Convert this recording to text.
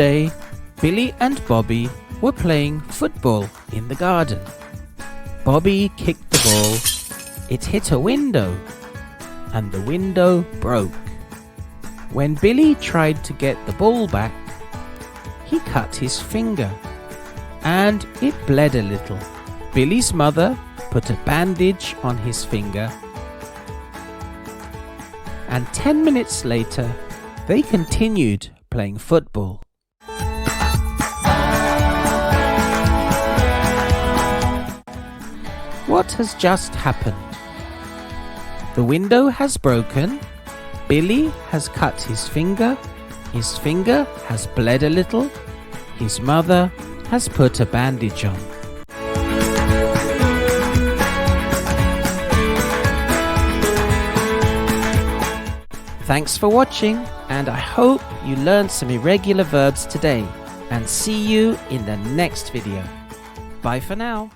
day, Billy and Bobby were playing football in the garden. Bobby kicked the ball. It hit a window, and the window broke. When Billy tried to get the ball back, he cut his finger, and it bled a little. Billy's mother put a bandage on his finger, and 10 minutes later, they continued playing football. What has just happened? The window has broken, Billy has cut his finger has bled a little, his mother has put a bandage on. Thanks for watching, and I hope you learned some irregular verbs today, and see you in the next video. Bye for now.